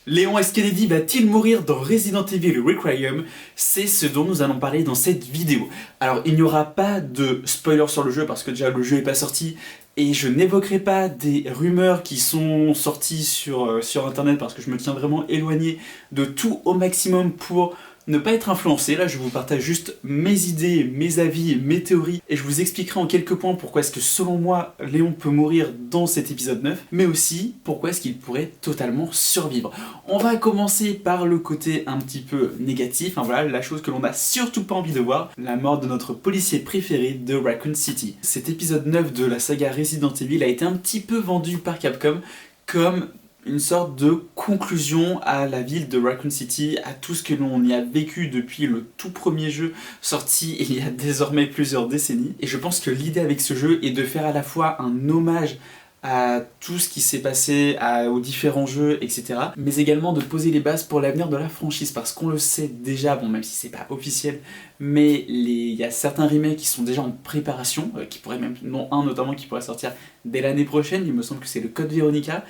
Léon S. Kennedy va-t-il mourir dans Resident Evil Requiem? C'est ce dont nous allons parler dans cette vidéo. Alors il n'y aura pas de spoiler sur le jeu parce que déjà le jeu n'est pas sorti et je n'évoquerai pas des rumeurs qui sont sorties sur internet parce que je me tiens vraiment éloigné de tout au maximum pour ne pas être influencé. Là je vous partage juste mes idées, mes avis, mes théories et je vous expliquerai en quelques points pourquoi est-ce que selon moi Léon peut mourir dans cet épisode 9, mais aussi pourquoi est-ce qu'il pourrait totalement survivre. On va commencer par le côté un petit peu négatif, voilà, la chose que l'on n'a surtout pas envie de voir, la mort de notre policier préféré de Raccoon City. Cet épisode 9 de la saga Resident Evil a été un petit peu vendu par Capcom comme une sorte de conclusion à la ville de Raccoon City, à tout ce que l'on y a vécu depuis le tout premier jeu sorti il y a désormais plusieurs décennies. Et je pense que l'idée avec ce jeu est de faire à la fois un hommage à tout ce qui s'est passé, aux différents jeux, etc. Mais également de poser les bases pour l'avenir de la franchise, parce qu'on le sait déjà, bon même si c'est pas officiel, mais il y a certains remakes qui sont déjà en préparation, qui pourraient même, non un notamment qui pourrait sortir dès l'année prochaine, il me semble que c'est le Code Veronica.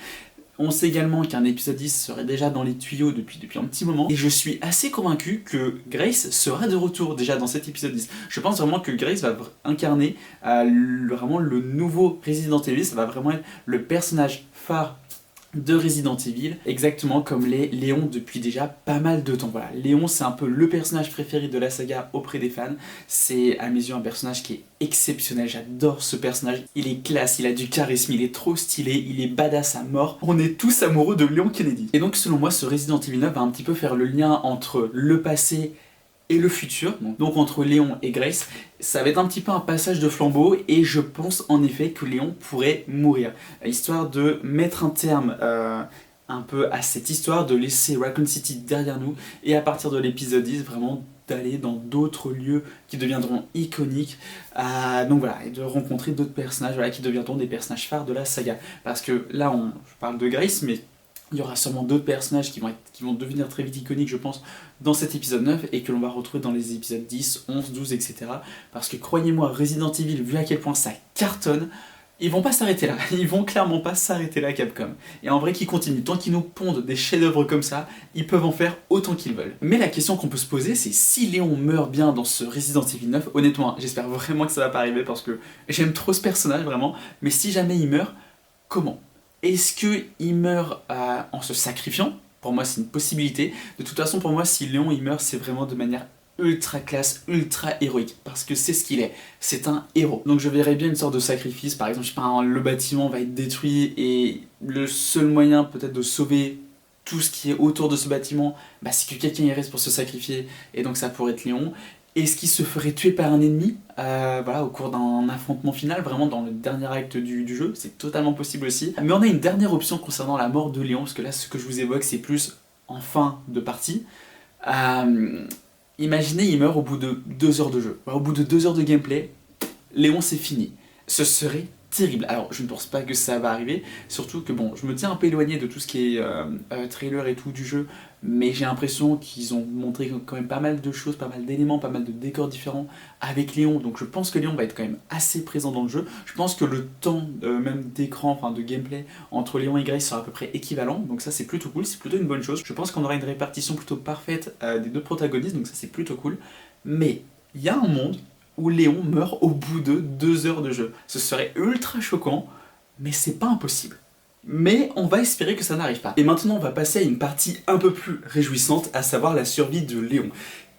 On sait également qu'un épisode 10 serait déjà dans les tuyaux depuis un petit moment, et je suis assez convaincu que Grace sera de retour déjà dans cet épisode 10. Je pense vraiment que Grace va incarner vraiment le nouveau Resident Evil, ça va vraiment être le personnage phare de Resident Evil, exactement comme l'est Léon depuis déjà pas mal de temps. Voilà, Léon c'est un peu le personnage préféré de la saga auprès des fans, c'est à mes yeux un personnage qui est exceptionnel, j'adore ce personnage, il est classe, il a du charisme, il est trop stylé, il est badass à mort, on est tous amoureux de Léon Kennedy. Et donc selon moi ce Resident Evil 9 va un petit peu faire le lien entre le passé et le futur, donc entre Léon et Grace. Ça va être un petit peu un passage de flambeau et je pense en effet que Léon pourrait mourir, histoire de mettre un terme un peu à cette histoire, de laisser Raccoon City derrière nous et à partir de l'épisode 10 vraiment d'aller dans d'autres lieux qui deviendront iconiques, donc voilà, et de rencontrer d'autres personnages qui deviendront des personnages phares de la saga, parce que là je parle de Grace, mais il y aura sûrement d'autres personnages qui vont devenir très vite iconiques, je pense, dans cet épisode 9 et que l'on va retrouver dans les épisodes 10, 11, 12, etc. Parce que croyez-moi, Resident Evil, vu à quel point ça cartonne, ils vont pas s'arrêter là. Ils vont clairement pas s'arrêter là, Capcom. Et en vrai, qu'ils continuent. Tant qu'ils nous pondent des chefs-d'œuvre comme ça, ils peuvent en faire autant qu'ils veulent. Mais la question qu'on peut se poser, c'est si Léon meurt bien dans ce Resident Evil 9, honnêtement, j'espère vraiment que ça va pas arriver parce que j'aime trop ce personnage, vraiment. Mais si jamais il meurt, comment ? Est-ce qu'il meurt en se sacrifiant? Pour moi, c'est une possibilité. De toute façon, pour moi, si Léon il meurt, c'est vraiment de manière ultra classe, ultra héroïque. Parce que c'est ce qu'il est. C'est un héros. Donc je verrais bien une sorte de sacrifice. Par exemple, je sais pas, le bâtiment va être détruit et le seul moyen peut-être de sauver tout ce qui est autour de ce bâtiment, c'est que quelqu'un y reste pour se sacrifier. Et donc ça pourrait être Léon. Est-ce qu'il se ferait tuer par un ennemi au cours d'un affrontement final, vraiment dans le dernier acte du jeu? C'est totalement possible aussi. Mais on a une dernière option concernant la mort de Léon, parce que là, ce que je vous évoque, c'est plus en fin de partie. Imaginez, il meurt au bout de 2 heures de jeu. Au bout de 2 heures de gameplay, Léon, c'est fini. Ce serait terrible. Alors, je ne pense pas que ça va arriver, surtout que je me tiens un peu éloigné de tout ce qui est trailer et tout du jeu, mais j'ai l'impression qu'ils ont montré quand même pas mal de choses, pas mal d'éléments, pas mal de décors différents avec Léon, donc je pense que Léon va être quand même assez présent dans le jeu. Je pense que le temps même d'écran, de gameplay entre Léon et Grace sera à peu près équivalent, donc ça c'est plutôt cool, c'est plutôt une bonne chose. Je pense qu'on aura une répartition plutôt parfaite des deux protagonistes, donc ça c'est plutôt cool. Mais il y a un monde où Léon meurt au bout de 2 heures de jeu. Ce serait ultra choquant, mais c'est pas impossible. Mais on va espérer que ça n'arrive pas. Et maintenant on va passer à une partie un peu plus réjouissante, à savoir la survie de Léon.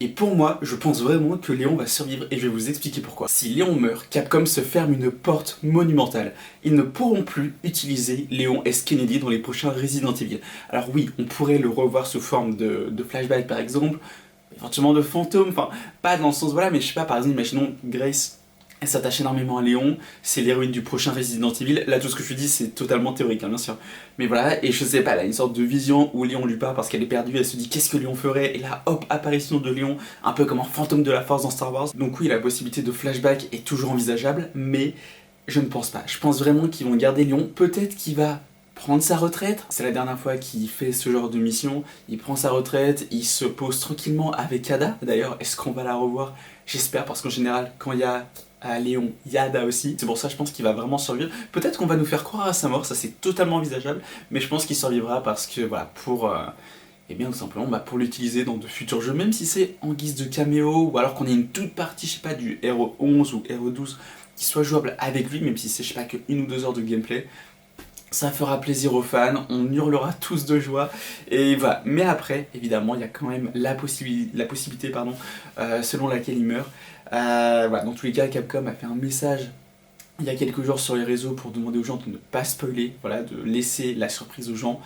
Et pour moi, je pense vraiment que Léon va survivre et je vais vous expliquer pourquoi. Si Léon meurt, Capcom se ferme une porte monumentale. Ils ne pourront plus utiliser Léon S. Kennedy dans les prochains Resident Evil. Alors oui, on pourrait le revoir sous forme de flashback par exemple, éventuellement de fantôme, pas dans le sens mais je sais pas, par exemple, imaginons Grace, elle s'attache énormément à Léon, c'est l'héroïne du prochain Resident Evil, là tout ce que je dis c'est totalement théorique, bien sûr, mais voilà, et je sais pas, elle a une sorte de vision où Léon lui parle parce qu'elle est perdue, elle se dit qu'est-ce que Léon ferait, et là hop, apparition de Léon, un peu comme un fantôme de la force dans Star Wars, donc oui, la possibilité de flashback est toujours envisageable, mais je ne pense pas, je pense vraiment qu'ils vont garder Léon, peut-être qu'il va prendre sa retraite. C'est la dernière fois qu'il fait ce genre de mission. Il prend sa retraite, il se pose tranquillement avec Ada. D'ailleurs, est-ce qu'on va la revoir? J'espère, parce qu'en général, quand il y a Léon, il y a Ada aussi. C'est pour ça, je pense qu'il va vraiment survivre. Peut-être qu'on va nous faire croire à sa mort, ça c'est totalement envisageable, mais je pense qu'il survivra parce que, voilà, pour... et bien tout simplement pour l'utiliser dans de futurs jeux, même si c'est en guise de caméo, ou alors qu'on ait une toute partie, je sais pas, du Hero 11 ou Hero 12 qui soit jouable avec lui, même si c'est, je sais pas, que 1 ou 2 heures de gameplay. Ça fera plaisir aux fans, on hurlera tous de joie, et voilà. Mais après, évidemment, il y a quand même la possibilité, pardon, selon laquelle il meurt. Voilà, dans tous les cas, Capcom a fait un message il y a quelques jours sur les réseaux pour demander aux gens de ne pas spoiler, voilà, de laisser la surprise aux gens.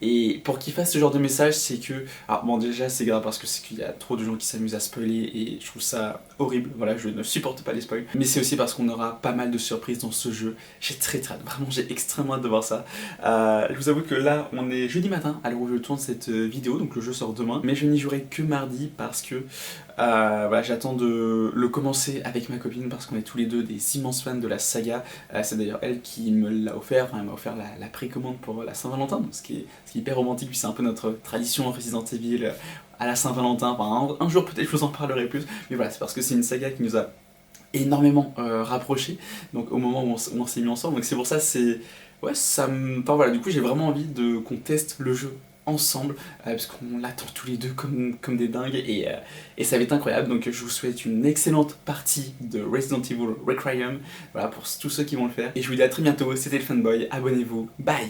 Et pour qu'ils fassent ce genre de message, c'est que... Alors bon, déjà c'est grave parce que c'est qu'il y a trop de gens qui s'amusent à spoiler et je trouve ça horrible, voilà, je ne supporte pas les spoils. Mais c'est aussi parce qu'on aura pas mal de surprises dans ce jeu. J'ai très hâte, vraiment j'ai extrêmement hâte de voir ça. Je vous avoue que là, on est jeudi matin, à l'heure où je tourne cette vidéo, donc le jeu sort demain. Mais je n'y jouerai que mardi parce que voilà, j'attends de le commencer avec ma copine parce qu'on est tous les deux des immenses fans de la saga. C'est d'ailleurs elle qui me l'a offert, enfin elle m'a offert la précommande pour la Saint-Valentin, donc ce qui est hyper romantique, puis c'est un peu notre tradition Resident Evil à la Saint-Valentin. Enfin, un jour peut-être je vous en parlerai plus, mais voilà, c'est parce que c'est une saga qui nous a énormément rapprochés, donc au moment où on s'est mis ensemble, donc c'est pour ça, c'est... Ouais, ça me... Enfin voilà, du coup j'ai vraiment envie qu'on teste le jeu ensemble, parce qu'on l'attend tous les deux comme des dingues, et ça va être incroyable. Donc je vous souhaite une excellente partie de Resident Evil Requiem, voilà, pour tous ceux qui vont le faire, et je vous dis à très bientôt. C'était le Fanboy, abonnez-vous, bye.